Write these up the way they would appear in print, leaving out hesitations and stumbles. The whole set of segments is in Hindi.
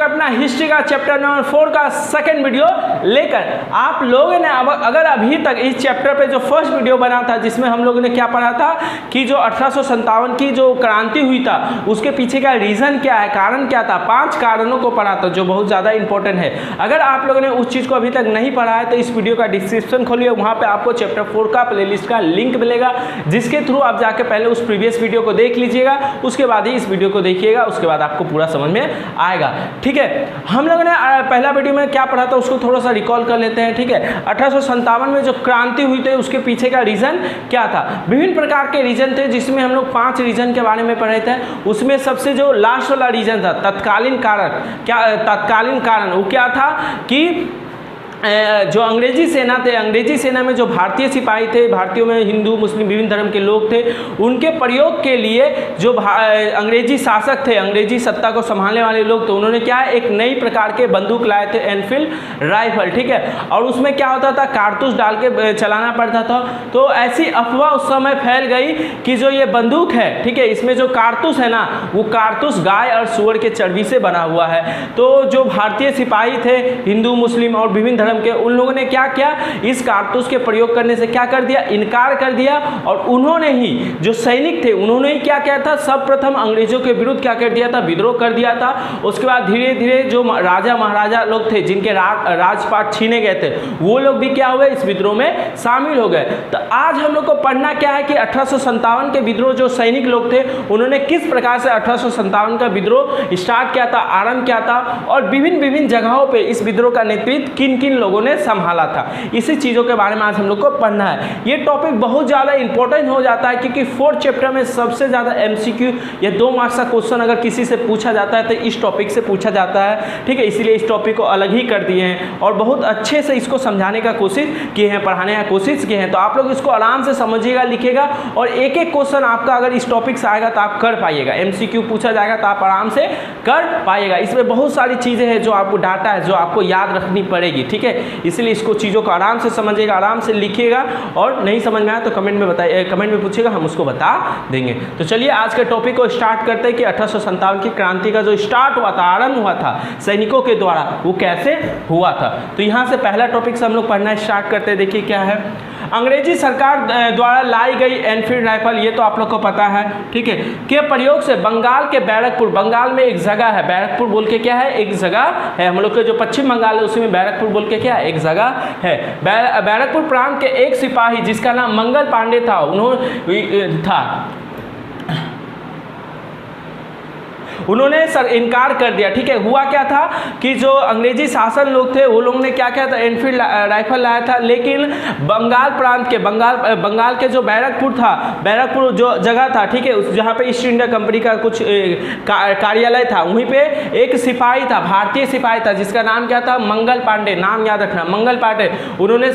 चुका अपना हिस्ट्री का चैप्टर नंबर 4 का सेकंड वीडियो लेकर। आप लोगों ने अगर अभी तक इस चैप्टर पे जो फर्स्ट वीडियो बना था जिसमें हम लोगों ने क्या पढ़ा था कि जो 1857 की जो क्रांति हुई था उसके पीछे का रीज़न क्या है, कारण क्या था, 5 कारणों को पढ़ा था जो बहुत ज़्यादा इंपॉर्टेंट है। अगर आप लोगों ने उस चीज़ को अभी तक नहीं पढ़ा है तो इस वीडियो का डिस्क्रिप्शन खोलिए, वहाँ पर आपको चैप्टर 4 का प्लेलिस्ट का लिंक मिलेगा जिसके थ्रू आप जाके पहले उस प्रीवियस वीडियो को देख लीजिएगा, उसके बाद ही इस वीडियो को देखिएगा, उसके बाद आपको पूरा समझ में आएगा। ठीक है, हम लोगों ने पहला वीडियो में क्या पढ़ा था उसको थोड़ा सा रिकॉल कर लेते हैं। ठीक है, 1857 में जो क्रांति हुई थी उसके पीछे का रीजन क्या था। विभिन्न प्रकार के रीजन थे जिसमें हम लोग 5 रीजन के बारे में पढ़े थे। उसमें सबसे जो लास्ट वाला रीजन था तत्कालीन कारण, क्या तत्कालीन कारण वो क्या था कि जो अंग्रेजी सेना थे, अंग्रेजी सेना में जो भारतीय सिपाही थे, भारतीयों में हिंदू मुस्लिम विभिन्न धर्म के लोग थे, उनके प्रयोग के लिए जो अंग्रेजी शासक थे, अंग्रेजी सत्ता को संभालने वाले लोग थे, उन्होंने क्या एक नई प्रकार के बंदूक लाए थे, एनफील्ड राइफल। ठीक है, और उसमें क्या होता था कारतूस डाल के चलाना पड़ता था। तो ऐसी अफवाह उस समय फैल गई कि जो ये बंदूक है, ठीक है, इसमें जो कारतूस है ना वो कारतूस गाय और सूअर के चर्बी से बना हुआ है। तो जो भारतीय सिपाही थे हिंदू मुस्लिम और विभिन्न के उन लोगों ने क्या किया, इस कारतूस के प्रयोग करने से क्या कर दिया, इनकार कर दिया। और उन्होंने ही जो सैनिक थे उन्होंने ही क्या किया था, सर्वप्रथम अंग्रेजों के विरुद्ध क्या कर दिया था, विद्रोह कर दिया था। उसके बाद धीरे धीरे जो राजा महाराजा लोग थे जिनके राजपाट छीने गए थे वो लोग भी क्या हुए, इस विद्रोह में शामिल हो गए। तो आज हम लोग को पढ़ना क्या है कि 1857 के विद्रोह जो सैनिक लोग थे उन्होंने किस प्रकार से 1857 का विद्रोह स्टार्ट किया था, आरंभ किया था, और विभिन्न जगहों पे इस विद्रोह का नेतृत्व किन किन लोगों ने संभाला था। इसी चीज़ों के बारे में आज हम लोग को पढ़ना है। ये टॉपिक बहुत ज़्यादा इंपॉर्टेंट हो जाता है क्योंकि 4th चैप्टर में सबसे ज़्यादा MCQ या 2 मार्क्स का क्वेश्चन अगर किसी से पूछा जाता है तो इस टॉपिक से पूछा जाता है। ठीक है, इसीलिए इस टॉपिक को अलग ही कर दिए हैं और बहुत अच्छे से इसको समझाने का कोशिश किए हैं, पढ़ाने का कोशिश किए हैं। तो आप लोग इसको आराम से समझिएगा, लिखिएगा और एक एक क्वेश्चन आपका अगर इस टॉपिक से आएगा तो आप कर पाइएगा। MCQ पूछा जाएगा तो आप आराम से कर पाइएगा। इसमें बहुत सारी चीज़ें हैं जो आपको डाटा है जो आपको याद रखनी पड़ेगी। ठीक है, इसलिए इसको चीज़ों को आराम से समझिएगा, आराम से लिखिएगा और नहीं समझ में आया तो कमेंट में बताइए, कमेंट में पूछिएगा, हम उसको बता देंगे। तो चलिए आज के टॉपिक को स्टार्ट करते हैं कि 1857 की क्रांति का जो स्टार्ट हुआ था, आरंभ हुआ था सैनिकों के द्वारा, वो कैसे हुआ था। तो यहाँ से पहला टॉपिक से हम लोग पढ़ना स्टार्ट करते हैं। देखिए क्या है, अंग्रेजी सरकार द्वारा लाई गई एनफील्ड राइफल, ये तो आप लोग को पता है। ठीक है, के प्रयोग से बंगाल के बैरकपुर, बंगाल में एक जगह है बैरकपुर बोल के, क्या है, एक जगह है हम लोग के जो पश्चिम बंगाल है उसी में बैरकपुर बोल के क्या है, एक जगह है। बैरकपुर प्रांत के एक सिपाही जिसका नाम मंगल पांडे था, उन्होंने इनकार कर दिया। ठीक है, हुआ क्या था कि जो अंग्रेजी शासन लोग थे वो लोगों ने क्या किया था, एनफील्ड राइफल लाया था, लेकिन बंगाल प्रांत के बंगाल के जो बैरकपुर था, बैरकपुर जो जगह था, ठीक है, उस जहाँ पे ईस्ट इंडिया कंपनी का कुछ कार्यालय था, वहीं पे एक सिपाही था, भारतीय सिपाही था जिसका नाम क्या था, मंगल पांडे, नाम याद रखना, मंगल पांडे। उन्होंने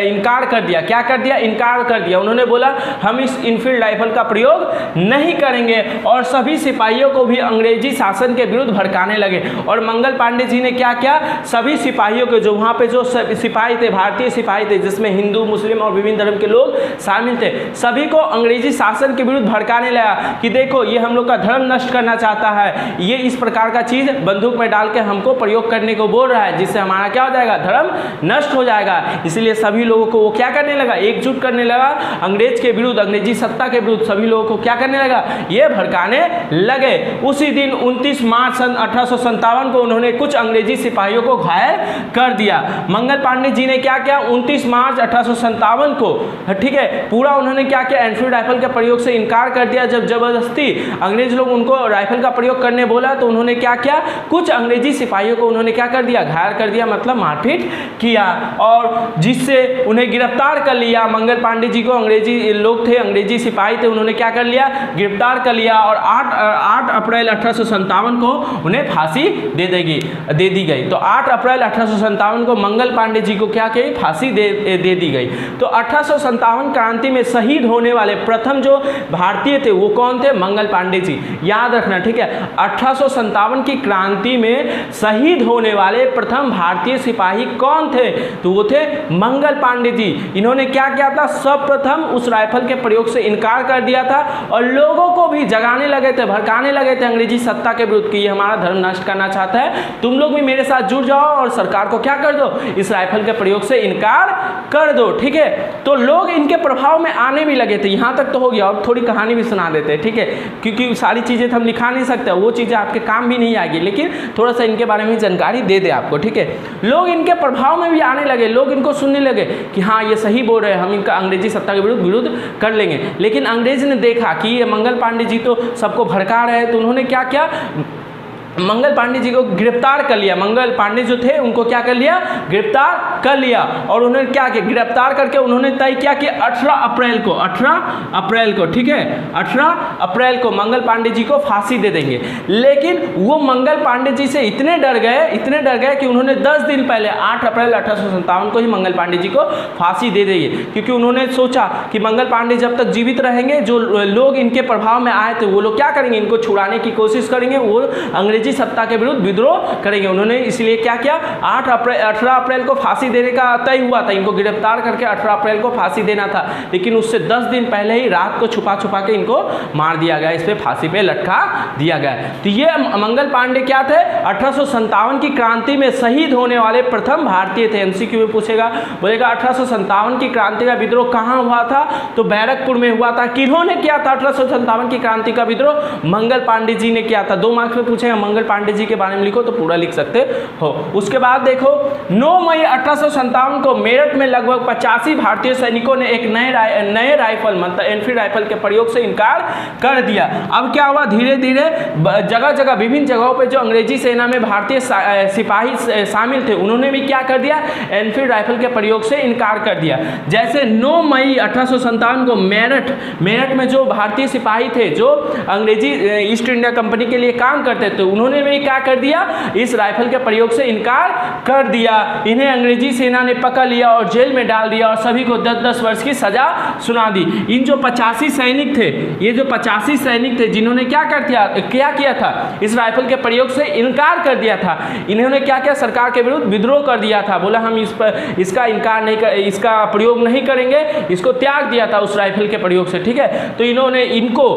इनकार कर दिया। क्या कर दिया, इनकार कर दिया। उन्होंने बोला हम इस एनफील्ड राइफल का प्रयोग नहीं करेंगे और सभी सिपाहियों को भी अंग्रेजी शासन के विरुद्ध भड़काने लगे। और मंगल पांडे जी ने क्या किया, सभी सिपाहियों के जो वहाँ पे जो सिपाही थे, भारतीय सिपाही थे जिसमें हिंदू मुस्लिम और विभिन्न धर्म के लोग शामिल थे, सभी को अंग्रेजी शासन के विरुद्ध भड़काने लगा कि देखो ये हम लोग का धर्म नष्ट करना चाहता है, ये इस प्रकार का चीज़ बंदूक में डाल के हमको प्रयोग करने को बोल रहा है जिससे हमारा क्या हो जाएगा, धर्म नष्ट हो जाएगा। इसलिए सभी लोगों को वो क्या करने लगा, एकजुट करने लगा अंग्रेज के विरुद्ध, अंग्रेजी सत्ता के विरुद्ध सभी लोगों को क्या करने लगा, ये भड़काने लगे। उसी दिन 29 मार्च सन 1857 को उन्होंने कुछ अंग्रेजी सिपाहियों को घायल कर दिया। मंगल पांडे जी ने क्या किया, 29 मार्च 1857 को, ठीक है, पूरा उन्होंने क्या किया, एनफील्ड राइफल के प्रयोग से इनकार कर दिया। जब जबरदस्ती अंग्रेज लोग उनको राइफल का प्रयोग करने बोला तो उन्होंने क्या किया, कुछ अंग्रेजी सिपाहियों को उन्होंने क्या कर दिया, घायल कर दिया, मतलब मारपीट किया और जिससे उन्हें गिरफ्तार कर लिया। मंगल पांडे जी को अंग्रेजी लोग थे, अंग्रेजी सिपाही थे, उन्होंने क्या कर लिया, गिरफ्तार कर लिया और 8 अप्रैल 1857 को उन्हें फांसी दे दी गई। तो 8 अप्रैल 1857 को मंगल पांडे जी को क्या कही, फांसी दे दी गई। तो 1857 क्रांति में शहीद होने वाले प्रथम जो भारतीय थे वो कौन थे, मंगल पांडे जी, याद रखना। ठीक है, 1857 की क्रांति में शहीद होने वाले प्रथम भारतीय सिपाही कौन थे, तो वो थे मंगल पांडे जी। इन्होंने क्या किया था, सर्वप्रथम उस राइफल के प्रयोग से इनकार कर दिया था और लोगों को भी जगाने लगे थे, भड़काने लगे थे अंग्रेजी सत्ता के विरुद्ध कि ये हमारा धर्म नष्ट करना चाहता है, तुम लोग भी मेरे साथ जुड़ जाओ और सरकार को क्या कर दो, इस राइफल के प्रयोग से इनकार कर दो। ठीक है, तो लोग इनके प्रभाव में आने भी लगे थे। यहाँ तक तो हो गया, अब थोड़ी कहानी भी सुना देते हैं। ठीक है, क्योंकि सारी चीज़ें तो हम लिखा नहीं सकते, वो चीज़ें आपके काम भी नहीं आएगी, लेकिन थोड़ा सा इनके बारे में जानकारी दे दे आपको। ठीक है, लोग इनके प्रभाव में भी आने लगे, लोग इनको सुनने लगे कि हाँ ये सही बोल रहे हैं, हम इनका अंग्रेजी सत्ता के विरुद्ध कर लेंगे। लेकिन अंग्रेज ने देखा कि ये मंगल पांडे जी तो सबको भड़का रहे हैं, तो उन्होंने क्या किया, मंगल पांडे जी को गिरफ्तार कर लिया। मंगल पांडे जो थे उनको क्या कर लिया, गिरफ्तार कर लिया। और उन्होंने क्या किया, गिरफ्तार करके उन्होंने तय किया कि 18 अप्रैल को ठीक है, 18 अप्रैल को मंगल पांडे जी को फांसी दे देंगे। लेकिन वो मंगल पांडे जी से इतने डर गए कि उन्होंने 10 दिन पहले 8 अप्रैल 1857 को ही मंगल पांडे जी को फांसी दे देंगे, क्योंकि उन्होंने सोचा कि मंगल पांडे जब तक जीवित रहेंगे, जो लोग इनके प्रभाव में आए थे वो लोग क्या करेंगे, इनको छुड़ाने की कोशिश करेंगे, वो अंग्रेजी सत्ता के विरुद्ध विद्रोह करेंगे। उन्होंने इसलिए क्या किया, 18 अप्रैल को फांसी देने का तय हुआ था, इनको गिरफ्तार करके 18 अप्रैल को फांसी देना था। लेकिन उससे 10 दिन पहले ही रात को छुपा के इनको मार दिया गया, इस पे फांसी पे लटका दिया गया। तो ये मंगल पांडे क्या थे, 1857 की क्रांति में शहीद होने वाले प्रथम भारतीय थे। एमसीक्यू में पूछेगा, बोलेगा 1857 की क्रांति का विद्रोह कहाँ हुआ था, तो बैरकपुर में हुआ था। किन्होंने किया था 1857 की क्रांति का विद्रोह, मंगल पांडे जी ने किया था। 2 मार्क्स में पूछेगा मंगल पांडे जी के बारे में लिखो तो पूरा लिख सकते हो। उसके बाद देखो 9 मई 1857 को मेरठ में लगभग 85 भारतीय सैनिकों ने एक नए राइफल मतलब एनफील्ड राइफल के प्रयोग से इनकार कर दिया। अब क्या हुआ, धीरे धीरे जगह जगह विभिन्न जगहों पे जो अंग्रेजी सेना में भारतीय सिपाही शामिल थे उन्होंने भी क्या कर दिया, एनफील्ड राइफल के प्रयोग से इनकार कर दिया। जैसे 9 मई 1857 को मेरठ में जो भारतीय सिपाही थे जो अंग्रेजी ईस्ट इंडिया कंपनी के लिए काम करते थे, उन्होंने भी क्या कर दिया, इस राइफल के प्रयोग से इनकार कर दिया। इन्हें अंग्रेजी सेना ने पकड़ लिया और जेल में डाल दिया और सभी को 10-10 वर्ष की सजा सुना दी। इन जो 85 सैनिक थे, ये जो 85 सैनिक थे जिन्होंने क्या किया था, इस राइफल के प्रयोग से इनकार कर दिया था। इन्होंने क्या किया, सरकार के विरुद्ध विद्रोह कर दिया था, बोला हम इसका इनकार नहीं कर, इसका प्रयोग नहीं करेंगे, इसको त्याग दिया था उस राइफल के प्रयोग से। ठीक है, तो इन्होंने इनको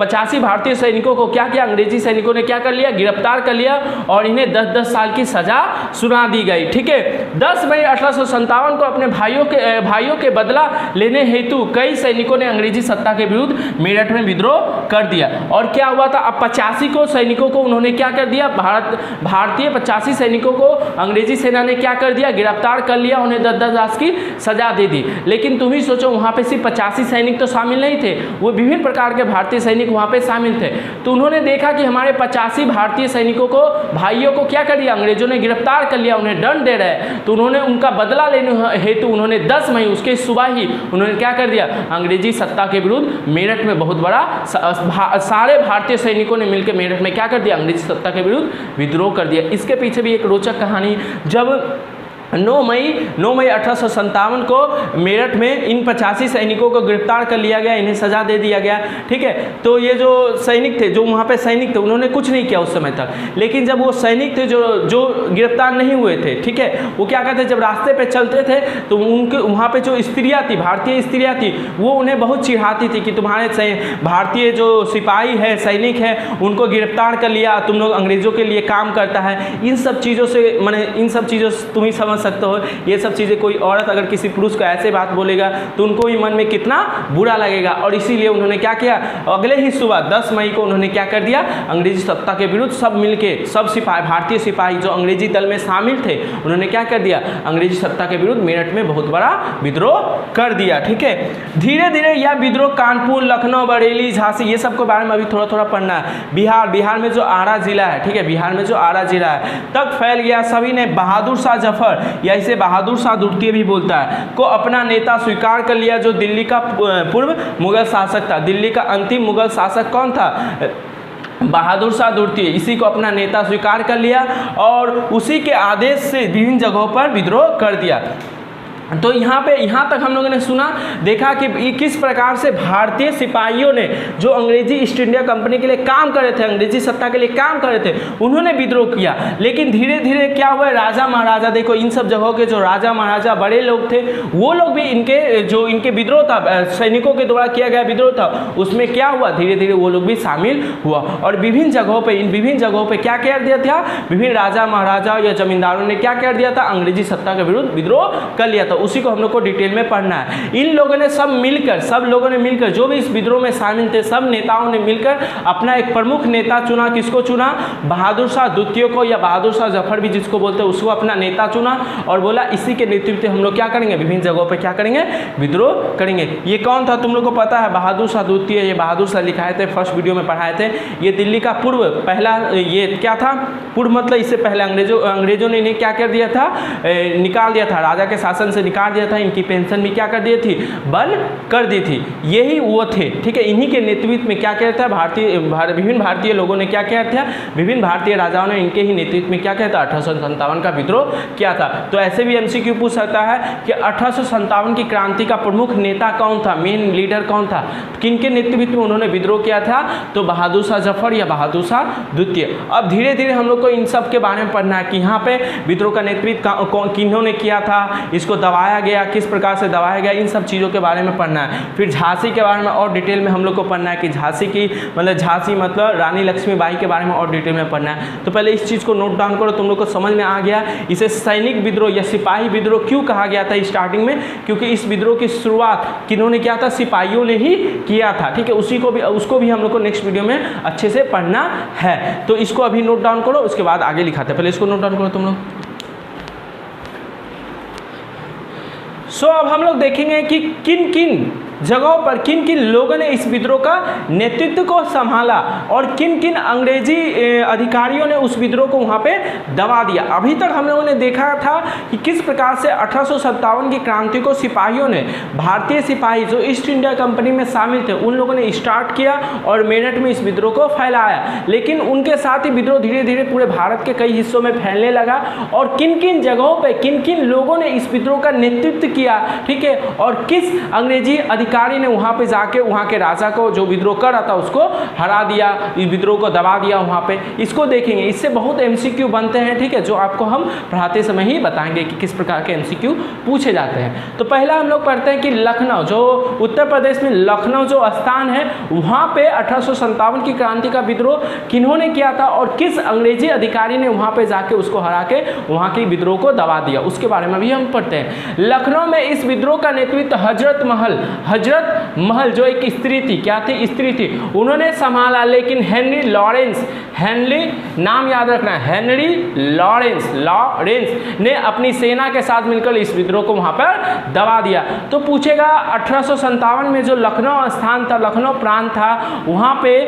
85 भारतीय सैनिकों को क्या किया, अंग्रेजी सैनिकों ने क्या कर लिया, गिरफ्तार कर लिया और इन्हें 10-10 साल की सजा सुना दी गई। ठीक है, 10 मई 1857 को अपने भाइयों के बदला लेने हेतु कई सैनिकों ने अंग्रेजी सत्ता के विरुद्ध मेरठ में विद्रोह कर दिया। और क्या हुआ था, अब 85 सैनिकों को उन्होंने क्या कर दिया, भारतीय 85 सैनिकों को अंग्रेजी सेना ने क्या कर दिया, गिरफ्तार कर लिया, उन्हें 10-10 साल की सजा दे दी। लेकिन तुम ही सोचो, वहाँ पे सिर्फ 85 सैनिक तो शामिल नहीं थे, वो विभिन्न प्रकार के भारतीय सैनिक वहाँ पे शामिल थे। तो उन्होंने देखा कि हमारे 85 भारतीय सैनिकों को, भाइयों को क्या कर दिया, अंग्रेजों ने गिरफ्तार कर लिया, उन्हें दंड दे रहे। तो उन्होंने उनका बदला लेने हेतु उन्होंने 10 मई उसके सुबह ही उन्होंने क्या कर दिया, अंग्रेजी सत्ता के विरुद्ध मेरठ में बहुत बड़ा सारे भारतीय सैनिकों ने मिलकर मेरठ में क्या कर दिया, अंग्रेजी सत्ता के विरुद्ध विद्रोह कर दिया। इसके पीछे भी एक रोचक कहानी, जब 9 मई 1857 को मेरठ में इन 85 सैनिकों को गिरफ्तार कर लिया गया, इन्हें सजा दे दिया गया। ठीक है, तो ये जो सैनिक थे, जो वहाँ पे सैनिक थे, उन्होंने कुछ नहीं किया उस समय तक। लेकिन जब वो सैनिक थे जो गिरफ्तार नहीं हुए थे, ठीक है, वो क्या कहते, जब रास्ते पे चलते थे तो उनके वहाँ पे जो स्त्रियाँ थी, भारतीय स्त्रियाँ थी, वो उन्हें बहुत चिढ़ाती थी कि तुम्हारे भारतीय जो सिपाही है, सैनिक है, उनको गिरफ्तार कर लिया, तुम लोग अंग्रेज़ों के लिए काम करता है। इन सब चीज़ों से इन सब चीज़ों से तुम ही समझ सकते हो, ये सब चीज़ें कोई औरत अगर किसी पुरुष को ऐसे बात बोलेगा तो उनको ही मन में कितना बुरा लगेगा। और इसीलिए उन्होंने क्या किया, अगले ही सुबह 10 मई को उन्होंने क्या कर दिया, अंग्रेजी सत्ता के विरुद्ध सब मिलके, सब सिपाही, भारतीय सिपाही जो अंग्रेजी दल में शामिल थे, उन्होंने क्या कर दिया, अंग्रेजी सत्ता के विरुद्ध मेरठ में बहुत बड़ा विद्रोह कर दिया। ठीक है, धीरे धीरे यह विद्रोह कानपुर, लखनऊ, बरेली, झांसी, ये सब के बारे में अभी थोड़ा थोड़ा पढ़ना है। बिहार में जो आरा जिला है, ठीक है, बिहार में जो आरा जिला है तक फैल गया। सभी ने बहादुर शाह जफर, या इसे बहादुर शाह द्वितीय भी बोलता है, को अपना नेता स्वीकार कर लिया, जो दिल्ली का पूर्व मुगल शासक था। दिल्ली का अंतिम मुगल शासक कौन था, बहादुर शाह द्वितीय, इसी को अपना नेता स्वीकार कर लिया और उसी के आदेश से विभिन्न जगहों पर विद्रोह कर दिया। तो यहाँ तक हम लोगों ने सुना देखा कि किस प्रकार से भारतीय सिपाहियों ने जो अंग्रेजी ईस्ट इंडिया कंपनी के लिए काम कर रहे थे, अंग्रेजी सत्ता के लिए काम कर रहे थे, उन्होंने विद्रोह किया। लेकिन धीरे धीरे क्या हुआ, राजा महाराजा, देखो इन सब जगहों के जो राजा महाराजा बड़े लोग थे वो लोग भी इनके विद्रोह था, सैनिकों के द्वारा किया गया विद्रोह था, उसमें क्या हुआ, धीरे धीरे वो लोग भी शामिल हुआ। और विभिन्न जगहों पर क्या कर दिया था, विभिन्न राजा महाराजा या जमींदारों ने क्या कर दिया था, अंग्रेजी सत्ता के विरुद्ध विद्रोह कर लिया था। उसी को हम लोग को डिटेल में पढ़ना है। इन लोगों ने सब लोगों ने मिलकर जो भी इस विद्रोह में शामिल थे, सब नेताओं ने मिलकर अपना एक प्रमुख नेता चुना। किसको चुना, बहादुर शाह द्वितीय को, या बहादुर शाह जफर भी जिसको बोलते हैं, उसको अपना नेता चुना और बोला इसी के नेतृत्व में हम लोग क्या करेंगे, विभिन्न जगहों पर क्या करेंगे, विद्रोह करेंगे। ये कौन था तुम लोग को पता है, बहादुर शाह द्वितीय। ये बहादुर शाह लिखाए थे, फर्स्ट वीडियो में पढ़ाए थे। ये दिल्ली का पूर्व पहला, ये क्या था, पूर्व मतलब इससे पहले अंग्रेजों ने इन्हें क्या कर दिया था, निकाल दिया था, राजा के शासन से निकाल दिया था। इनकी पेंशन भी क्या कर दी थी, बंद कर दी थी। यही वो थे, ठीक है। इन्हीं के नेतृत्व में क्या किया था, विभिन्न भारतीय लोगों ने क्या किया था, विभिन्न भारतीय राजाओं ने इनके ही नेतृत्व में क्या किया था, 1857 का विद्रोह किया था। तो ऐसे भी एमसीक्यू पूछ सकता है कि 1857 की क्रांति का प्रमुख नेता कौन था, मेन लीडर कौन था, किनके नेतृत्व में उन्होंने विद्रोह किया था, तो बहादुर शाह जफर या बहादुर शाह द्वितीय। अब धीरे धीरे हम लोग को इन सब के बारे में पढ़ना है कि यहाँ पे विद्रोह का नेतृत्व किन्होंने किया था, इसको दबाया गया, किस प्रकार से दबाया गया, इन सब चीज़ों के बारे में पढ़ना है। फिर झांसी के बारे में और डिटेल में हम लोग को पढ़ना है कि झांसी मतलब रानी लक्ष्मीबाई के बारे में और डिटेल में पढ़ना है। तो पहले इस चीज़ को नोट डाउन करो, तुम लोग को समझ में आ गया। इसे सैनिक विद्रोह या सिपाही विद्रोह क्यों कहा गया था स्टार्टिंग में, क्योंकि इस विद्रोह की शुरुआत किन्होंने किया था, सिपाहियों ने ही किया था, ठीक है। उसको भी हम लोग को नेक्स्ट वीडियो में अच्छे से पढ़ना है। तो इसको अभी नोट डाउन करो, उसके बाद आगे लिखाते हैं। पहले इसको नोट डाउन करो तुम लोग। अब हम लोग देखेंगे कि किन किन जगहों पर किन किन लोगों ने इस विद्रोह का नेतृत्व को संभाला और किन किन अंग्रेजी अधिकारियों ने उस विद्रोह को वहां पे दबा दिया। अभी तक हम लोगों ने देखा था कि किस प्रकार से 1857 की क्रांति को सिपाहियों ने, भारतीय सिपाही जो ईस्ट इंडिया कंपनी में शामिल थे, उन लोगों ने स्टार्ट किया और मेरठ में इस विद्रोह को फैलाया। लेकिन उनके साथ ही विद्रोह धीरे धीरे पूरे भारत के कई हिस्सों में फैलने लगा और किन किन जगहों पर किन किन लोगों ने इस विद्रोह का नेतृत्व किया, ठीक है, और किस अंग्रेजी अधिकारी ने वहां पे जाके वहां के राजा को जो विद्रोह कर रहा था उसको हरा दिया, इस विद्रोह को दबा दिया वहां पे। इसको देखेंगे, इससे बहुत एमसीक्यू बनते हैं, ठीक है, जो आपको हम पढ़ाते समय ही बताएंगे कि किस प्रकार के एमसीक्यू पूछे जाते हैं। तो पहला हम लोग पढ़ते हैं कि लखनऊ, जो उत्तर प्रदेश में लखनऊ जो स्थान है, वहां पे 1857 की क्रांति का विद्रोह किन्होंने किया था और किस अंग्रेजी अधिकारी ने वहां पे जाके उसको हरा के वहां की विद्रोह को दबा दिया, उसके बारे में भी हम पढ़ते हैं। लखनऊ में इस विद्रोह का नेतृत्व हजरत महल जो एक स्त्री थी, क्या थी, स्त्री थी, उन्होंने संभाला। लेकिन हेनरी लॉरेंस, नाम याद रखना, हेनरी लॉरेंस ने अपनी सेना के साथ मिलकर इस विद्रोह को वहां पर दबा दिया। तो पूछेगा 1857 में जो लखनऊ स्थान था, लखनऊ प्रांत था, वहां पे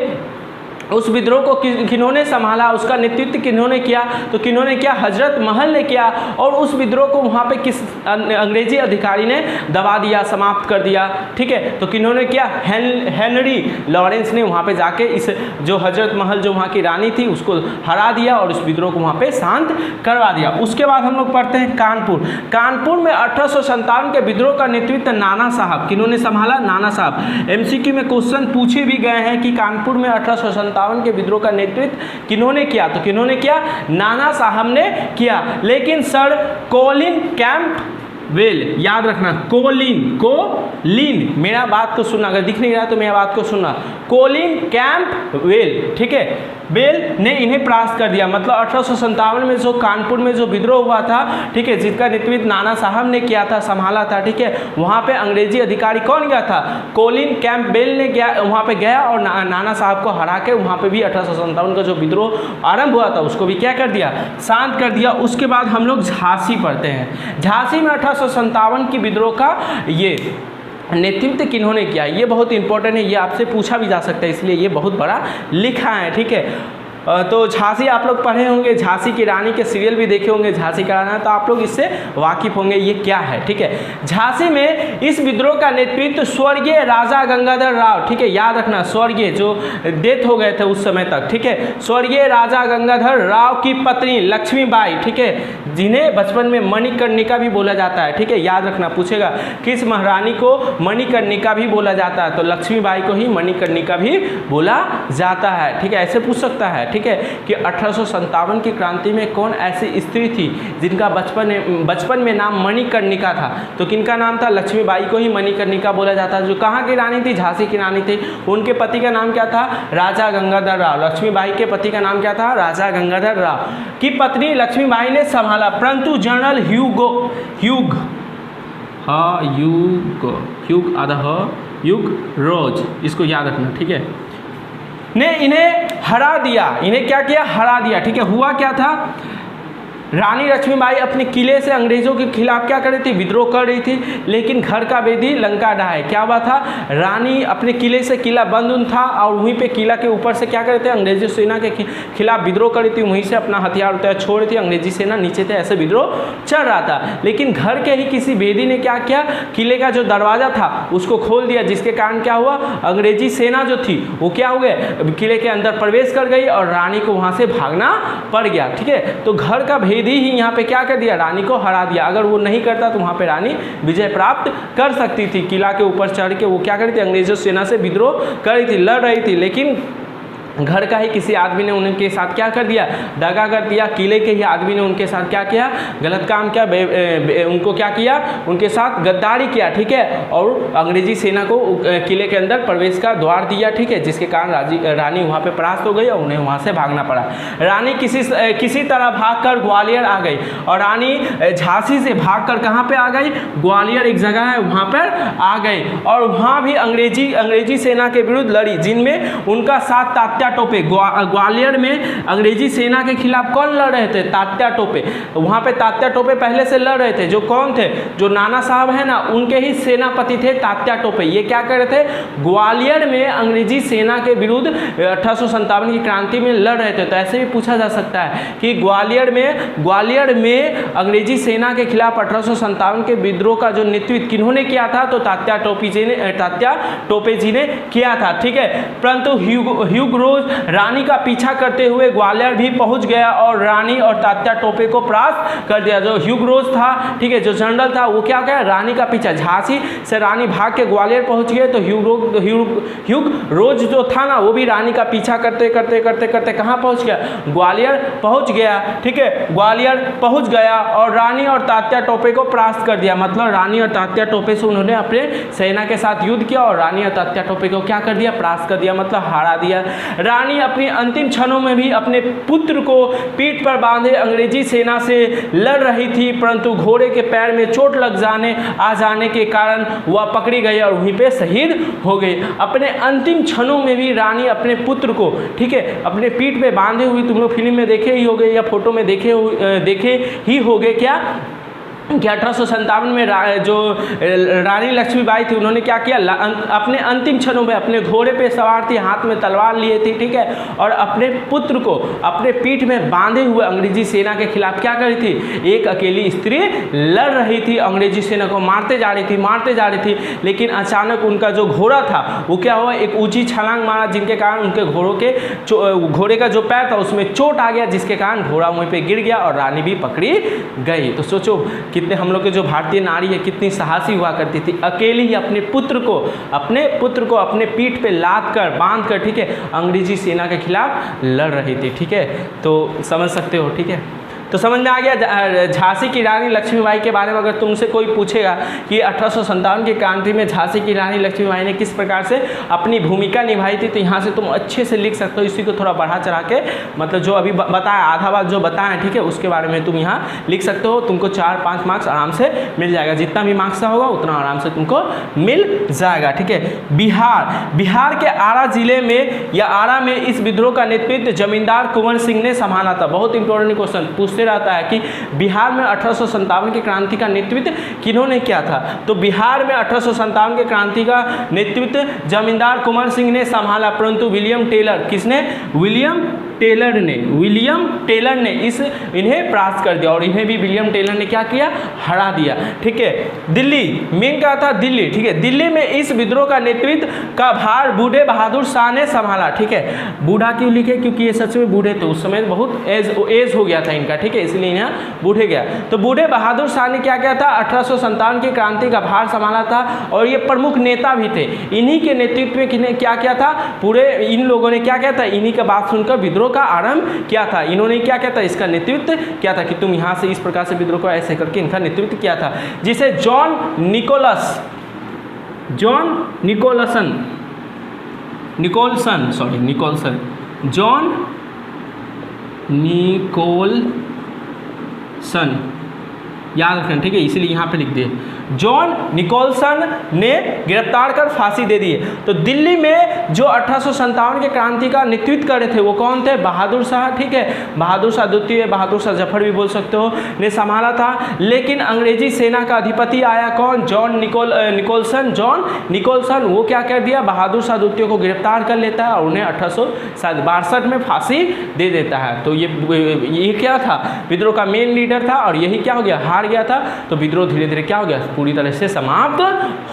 उस विद्रोह को किन्होंने संभाला, उसका नेतृत्व किन्होंने किया, तो किन्होंने किया, हजरत महल ने किया। और उस विद्रोह को वहाँ पे किस अंग्रेजी अधिकारी ने दबा दिया, समाप्त कर दिया, ठीक है। तो किन्होंने किया, हेनरी लॉरेंस ने वहाँ पे जाके इस जो हजरत महल जो वहाँ की रानी थी उसको हरा दिया और उस विद्रोह को वहाँ पे शांत करवा दिया। उसके बाद हम लोग पढ़ते हैं कानपुर में 1857 के विद्रोह का नेतृत्व नाना साहब, किन्होंने संभाला, नाना साहब। एमसीक्यू में क्वेश्चन पूछे भी गए हैं कि कानपुर में 1857 के विद्रोह का नेतृत्व किन्होंने किया, तो किन्होंने किया, नाना साहब ने किया। लेकिन सर कोलिन कैंपबेल, याद रखना, कोलिन, मेरा बात को सुनना, अगर दिख नहीं रहा तो मेरा बात को सुनना, कोलिन कैंपबेल, ठीक है, बेल ने इन्हें परास्त कर दिया। मतलब 1857 में जो कानपुर में जो विद्रोह हुआ था, ठीक है, जिसका नेतृत्व नाना साहब ने किया था, संभाला था, ठीक है, वहाँ पे अंग्रेजी अधिकारी कौन गया था, कोलिन कैंपबेल ने गया, वहाँ पे गया और नाना साहब को हरा के वहाँ पे भी 1857 का जो विद्रोह आरंभ हुआ था उसको भी क्या कर दिया, शांत कर दिया। उसके बाद हम लोग झांसी पढ़ते हैं। झांसी में 1857 की विद्रोह का ये नेतृत्व किन्होंने किया, ये बहुत इंपॉर्टेंट है, ये आपसे पूछा भी जा सकता है, इसलिए ये बहुत बड़ा लिखा है, ठीक है। तो झांसी आप लोग पढ़े होंगे, झांसी की रानी के सीरियल भी देखे होंगे, झांसी का राना, तो आप लोग इससे वाकिफ होंगे ये क्या है, ठीक है। झांसी में इस विद्रोह का नेतृत्व स्वर्गीय राजा गंगाधर राव, ठीक है, याद रखना, स्वर्गीय जो डेथ हो गए थे उस समय तक, ठीक है, स्वर्गीय राजा गंगाधर राव की पत्नी लक्ष्मीबाई, ठीक है, जिन्हें बचपन में मणिकर्णिका भी बोला जाता है, ठीक है, याद रखना, पूछेगा किस महारानी को मणिकर्णिका भी बोला जाता है, तो लक्ष्मीबाई को ही मणिकर्णिका भी बोला जाता है, ठीक है, ऐसे पूछ सकता है, ठीक है, कि 1857 की क्रांति में कौन ऐसी स्त्री थी जिनका बचपन में नाम मणिकर्णिका था, तो किनका नाम था, लक्ष्मीबाई को ही मणिकर्णिका बोला जाता है, जो कहाँ की रानी थी, झांसी की रानी थी। उनके पति का नाम क्या था, राजा गंगाधर राव। लक्ष्मीबाई के पति का नाम क्या था, राजा गंगाधर राव की पत्नी लक्ष्मीबाई ने संभाला, परंतु जनरल ह्यूग रोज, इसको याद रखना, ठीक है, ने इन्हें हरा दिया, इन्हें क्या किया, हरा दिया, ठीक है। हुआ क्या था, रानी लक्ष्मीबाई अपने किले से अंग्रेजों के खिलाफ क्या कर रही थी, विद्रोह कर रही थी, लेकिन घर का बेदी लंका ढाए, क्या हुआ था, रानी अपने किले से, किला बंद था और वहीं पे किला के ऊपर से क्या कर रहे थे, अंग्रेजी सेना के खिलाफ विद्रोह कर रही थी, वहीं से अपना हथियार उठाया छोड़ रही थी, अंग्रेजी सेना नीचे थे, ऐसे विद्रोह चल रहा था। लेकिन घर के ही किसी बेदी ने क्या किया, किले का जो दरवाजा था उसको खोल दिया, जिसके कारण क्या हुआ, अंग्रेजी सेना जो थी वो क्या हो गए, किले के अंदर प्रवेश कर गई और रानी को वहाँ से भागना पड़ गया, ठीक है। तो घर का भेदी ही यहाँ पे क्या कर दिया, रानी को हरा दिया। अगर वो नहीं करता तो वहाँ पे रानी विजय प्राप्त कर सकती थी, किला के ऊपर चढ़ के वो क्या कर रही थी, अंग्रेजों सेना से विद्रोह कर रही थी, लड़ रही थी, लेकिन घर का ही किसी आदमी ने उनके साथ क्या कर दिया, दगा कर दिया, किले के ही आदमी ने उनके साथ क्या किया, गलत काम किया, उनको क्या किया, उनके साथ गद्दारी किया, ठीक है, और अंग्रेजी सेना को किले के अंदर प्रवेश का द्वार दिया, ठीक है, जिसके कारण रानी वहाँ पे परास्त हो गई और उन्हें वहाँ से भागना पड़ा। रानी किसी तरह भागकर ग्वालियर आ गई और रानी झांसी से भागकर कहाँ पे आ गई, ग्वालियर एक जगह है वहाँ पर आ गई और वहाँ भी अंग्रेजी सेना के विरुद्ध लड़ी, जिनमें उनका साथ तात्या टोपे। ग्वालियर में अंग्रेजी सेना के खिलाफ कौन लड़ रहे थे, तात्या टोपे। वहाँ पे तात्या टोपे पहले से लड़ रहे थे, जो कौन थे, जो नाना साहब है ना, उनके ही सेनापति थे तात्या टोपे। ये क्या कर रहे थे, ग्वालियर में अंग्रेजी सेना के विरुद्ध 1857 की क्रांति में लड़ रहे थे। तो ऐसे भी पूछा जा सकता है कि ग्वालियर में अंग्रेजी सेना के खिलाफ 1857 के विद्रोह का जो नेतृत्व किन्होंने किया था, तो तात्या टोपे जी ने किया था, ठीक है। परंतु ह्यूग रोज रानी का पीछा करते हुए ग्वालियर भी पहुंच गया और रानी और तात्या टोपे को परास्त कर दिया। जो ह्यूग रोज था, ठीक है, जो जनरल था, वो क्या किया, रानी का पीछा, झांसी से रानी भाग के ग्वालियर पहुंच गए, तो ह्यूग रोज जो था ना, वो भी रानी का पीछा करते कहाँ पहुंच गया, ग्वालियर पहुंच गया, ठीक है, ग्वालियर पहुंच गया और रानी और तात्या टोपे को परास्त कर दिया। मतलब रानी और तात्या टोपे से उन्होंने अपने सेना के साथ युद्ध किया और रानी और तात्या टोपे को क्या कर दिया, परास्त कर दिया, मतलब हरा दिया। रानी अपनी अंतिम क्षणों में भी अपने पुत्र को पीठ पर बांधे अंग्रेजी सेना से लड़ रही थी, परंतु घोड़े के पैर में चोट लग जाने के कारण वह पकड़ी गई और वहीं पे शहीद हो गई। अपने अंतिम क्षणों में भी रानी अपने पुत्र को, ठीक है, अपने पीठ पे बांधे हुए, तुम लोग फिल्म में देखे ही होंगे या फोटो में देखे ही होंगे क्या कि 1857 में जो रानी लक्ष्मीबाई थी, उन्होंने क्या किया, अपने अंतिम क्षणों में अपने घोड़े पे सवार थी, हाथ में तलवार लिए थी, ठीक है, और अपने पुत्र को अपने पीठ में बांधे हुए अंग्रेजी सेना के खिलाफ क्या कर रही थी, एक अकेली स्त्री लड़ रही थी, अंग्रेजी सेना को मारते जा रही थी, लेकिन अचानक उनका जो घोड़ा था वो क्या हुआ, एक ऊंची छलांग मारा, जिनके कारण उनके घोड़े का जो पैर था उसमें चोट आ गया, जिसके कारण घोड़ा वहीं पर गिर गया और रानी भी पकड़ी गई। तो सोचो कितने हम लोग के जो भारतीय नारी है कितनी साहसी हुआ करती थी, अकेली ही अपने पुत्र को अपने पीठ पे बांध कर, ठीक है, अंग्रेजी सेना के खिलाफ लड़ रही थी, ठीक है। तो समझ सकते हो, ठीक है। तो समझ में आ गया झांसी की रानी लक्ष्मीबाई के बारे में। अगर तुमसे कोई पूछेगा कि 1857 की क्रांति में झांसी की रानी लक्ष्मीबाई ने किस प्रकार से अपनी भूमिका निभाई थी, तो यहाँ से तुम अच्छे से लिख सकते हो। इसी को थोड़ा बढ़ा चढ़ा के, मतलब जो अभी बताया आधा बात जो बताया, ठीक है, उसके बारे में तुम यहाँ लिख सकते हो। तुमको 4-5 मार्क्स आराम से मिल जाएगा, जितना भी मार्क्स होगा उतना आराम से तुमको मिल जाएगा, ठीक है। बिहार के आरा जिले में या आरा में इस विद्रोह का नेतृत्व जमींदार कुंवर सिंह ने संभाला था। बहुत इंपॉर्टेंट क्वेश्चन पूछते पूछे रहता है कि बिहार में 1857 की क्रांति का नेतृत्व किन्होंने किया था। तो बिहार में 1857 की क्रांति का नेतृत्व जमींदार कुंवर सिंह ने संभाला, परंतु विलियम टेलर, किसने? विलियम टेलर ने इन्हें परास्त कर दिया और इन्हें भी विलियम टेलर ने क्या किया? हरा दिया। ठीक है। दिल्ली मेन क्या था? दिल्ली। ठीक है। दिल्ली में इस विद्रोह का नेतृत्व का भार बूढ़े बहादुर शाह ने संभाला। ठीक है। बूढ़ा क्यों लिखे? क्योंकि ये सच में बूढ़े थे, उस समय बहुत एज हो गया था इनका। ठीक है, इसलिए यहाँ बूढ़े गया। तो बूढ़े बहादुर शाह ने क्या किया था? 1857 की क्रांति का भार संभाला था और ये प्रमुख नेता भी थे। इन्हीं के नेतृत्व में किन्हें क्या किया था? पूरे इन लोगों ने क्या किया था? इन्हीं का बात सुनकर विद्रोह का आरंभ किया था। इन्होंने क्या किया था? इसका नेतृत्व किया था कि तुम यहाँ से इस प्रकार से विद्रोह को ऐसे करके इनका नेतृत्व किया था, जिसे जॉन निकोलसन याद रखना। ठीक है, इसीलिए यहाँ पे लिख दिए। जॉन निकोलसन ने गिरफ्तार कर फांसी दे दी। तो दिल्ली में जो 1857 के क्रांति का नेतृत्व कर रहे थे वो कौन थे? बहादुर शाह। ठीक है, बहादुर शाह द्वितीय, बहादुर शाह जफर भी बोल सकते हो, ने संभाला था। लेकिन अंग्रेजी सेना का अधिपति आया कौन? John Nicholson. वो क्या कर दिया? बहादुर शाह द्वितीय को गिरफ्तार कर लेता है और उन्हें 1862 में फांसी दे देता है। तो ये क्या था? विद्रोह का मेन लीडर था और यही क्या हो गया? हार गया था। तो विद्रोह धीरे धीरे क्या हो गया? पूरी तरह से समाप्त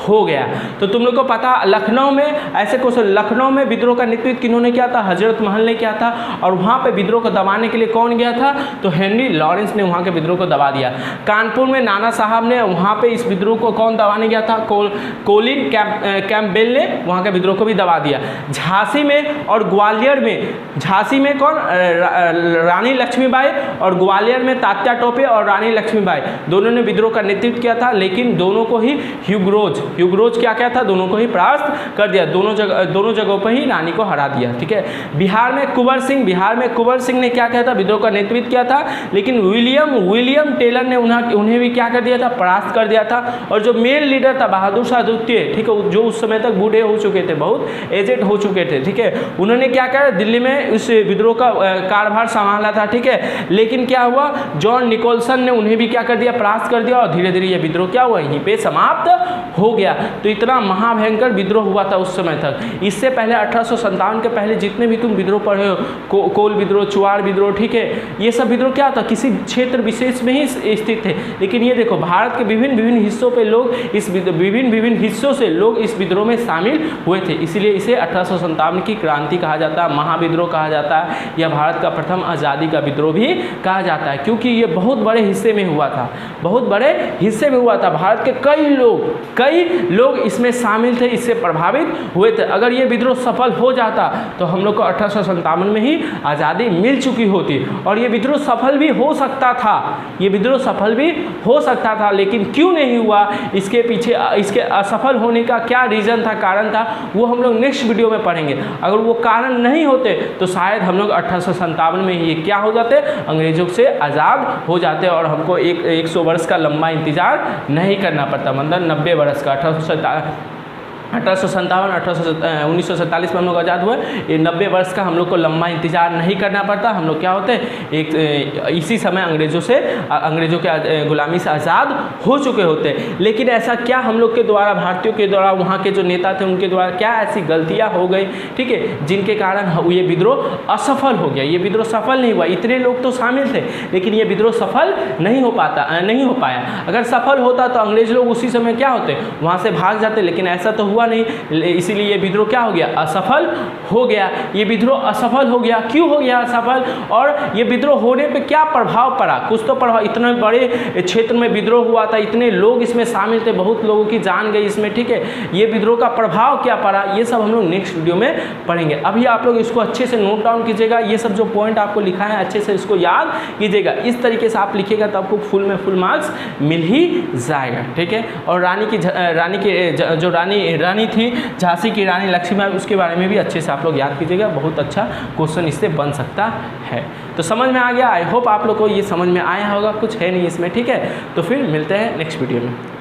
हो गया। तो तुम लोग को पता, लखनऊ में ऐसे क्वेश्चन, लखनऊ में विद्रोह का नेतृत्व किन्होंने किया था? हजरत महल ने किया था। और वहां पे विद्रोह को दबाने के लिए कौन गया था? तो हेनरी लॉरेंस ने वहां के विद्रोह को दबा दिया। कानपुर में नाना साहब ने, वहां पे इस विद्रोह को कौन दबाने गया था? कोलिन कैम्पबेल ने वहां के विद्रोह को भी दबा दिया। झांसी में और ग्वालियर में, झांसी में कौन? रानी लक्ष्मीबाई, और ग्वालियर में तात्या टोपे और रानी लक्ष्मीबाई, दोनों ने विद्रोह का नेतृत्व किया था। लेकिन दोनों को ही ह्यूग्रोज क्या था? दोनों को ही परास्त कर दिया। दोनों जगहों पर ही रानी को हरा दिया। ठीक है। बिहार में कुंवर सिंह ने क्या किया था? विद्रोह का नेतृत्व किया था। लेकिन विलियम टेलर ने उन्हें भी क्या कर दिया था? परास्त कर दिया था। और जो मेन लीडर था बहादुर शाह द्वितीय, ठीक है, जो उस समय तक बूढ़े हो चुके थे, बहुत एजेड हो चुके थे। ठीक है, उन्होंने क्या किया? दिल्ली में इस विद्रोह का कारभार संभाला था। ठीक है। लेकिन क्या हुआ? जॉन निकोलसन ने उन्हें भी क्या कर दिया? परास्त कर दिया और धीरे धीरे यह विद्रोह क्या हुआ? यहीं पे समाप्त हो गया। तो इतना महाभयंकर विद्रोह हुआ था उस समय तक। इससे पहले 1857 के पहले जितने भी तुम विद्रोह पढ़े हो, कोल विद्रोह, चुआड़ विद्रोह, ठीक है, ये सब विद्रोह क्या था? किसी क्षेत्र विशेष में ही स्थित थे। लेकिन ये देखो, भारत के विभिन्न हिस्सों पे लोग विभिन्न हिस्सों से लोग इस विद्रोह में शामिल हुए थे। इसलिए इसे 1857 की क्रांति कहा जाता है, महाविद्रोह कहा जाता है, या भारत का प्रथम आज़ादी का विद्रोह भी कहा जाता है, क्योंकि ये बहुत बड़े हिस्से में हुआ था, बहुत बड़े हिस्से में हुआ था। भारत के कई लोग इसमें शामिल थे, इससे प्रभावित हुए थे। अगर ये विद्रोह सफल हो जाता तो हम लोग को 1857 में ही आज़ादी मिल चुकी होती। और ये विद्रोह सफल भी हो सकता था, लेकिन क्यों नहीं हुआ, इसके पीछे इसके असफल होने का क्या रीज़न था, कारण था, वो हम लोग नेक्स्ट वीडियो में पढ़ेंगे। अगर वो कारण नहीं होते तो शायद हम लोग 1857 में ये क्या हो जाते? अंग्रेजों से आज़ाद हो जाते और हमको 100 वर्ष का लंबा इंतजार नहीं करना पड़ता, मतलब 90 वर्ष का। 1947 में हम लोग आज़ाद हुए, ये 90 वर्ष का हम लोग को लंबा इंतजार नहीं करना पड़ता। हम लोग क्या होते हैं? इसी समय अंग्रेज़ों के गुलामी से आज़ाद हो चुके होते। लेकिन ऐसा क्या हम लोग के द्वारा, भारतीयों के द्वारा, वहाँ के जो नेता थे उनके द्वारा क्या ऐसी गलतियाँ हो गई, ठीक है, जिनके कारण ये विद्रोह असफल हो गया? ये विद्रोह सफल नहीं हुआ। इतने लोग तो शामिल थे, लेकिन ये विद्रोह सफल नहीं हो पाया। अगर सफल होता तो अंग्रेज लोग उसी समय क्या होते? वहाँ से भाग जाते, लेकिन ऐसा तो हुआ नहीं। इसीलिए ये विद्रोह क्या हो गया? असफल हो गया। ये विद्रोह असफल हो गया। क्यों हो गया असफल? और ये विद्रोह होने पे क्या प्रभाव पड़ा? कुछ तो प्रभाव, इतने बड़े क्षेत्र में विद्रोह हुआ था, इतने लोग इसमें शामिल थे, बहुत लोगों की जान गई इसमें, ठीक है, ये विद्रोह का प्रभाव क्या पड़ा, ये सब हम लोग नेक्स्ट वीडियो में पढ़ेंगे। अभी आप लोग इसको अच्छे से नोट डाउन कीजिएगा, ये सब जो पॉइंट आपको लिखा है अच्छे से इसको याद कीजिएगा। इस तरीके से आप लिखिएगा तो आपको फुल में फुल मार्क्स मिल ही जाएगा, ठीक है। और रानी थी, झांसी की रानी लक्ष्मीबाई, उसके बारे में भी अच्छे से आप लोग याद कीजिएगा, बहुत अच्छा क्वेश्चन इससे बन सकता है। तो समझ में आ गया? आई होप आप लोग को ये समझ में आया होगा, कुछ है नहीं इसमें, ठीक है। तो फिर मिलते हैं नेक्स्ट वीडियो में।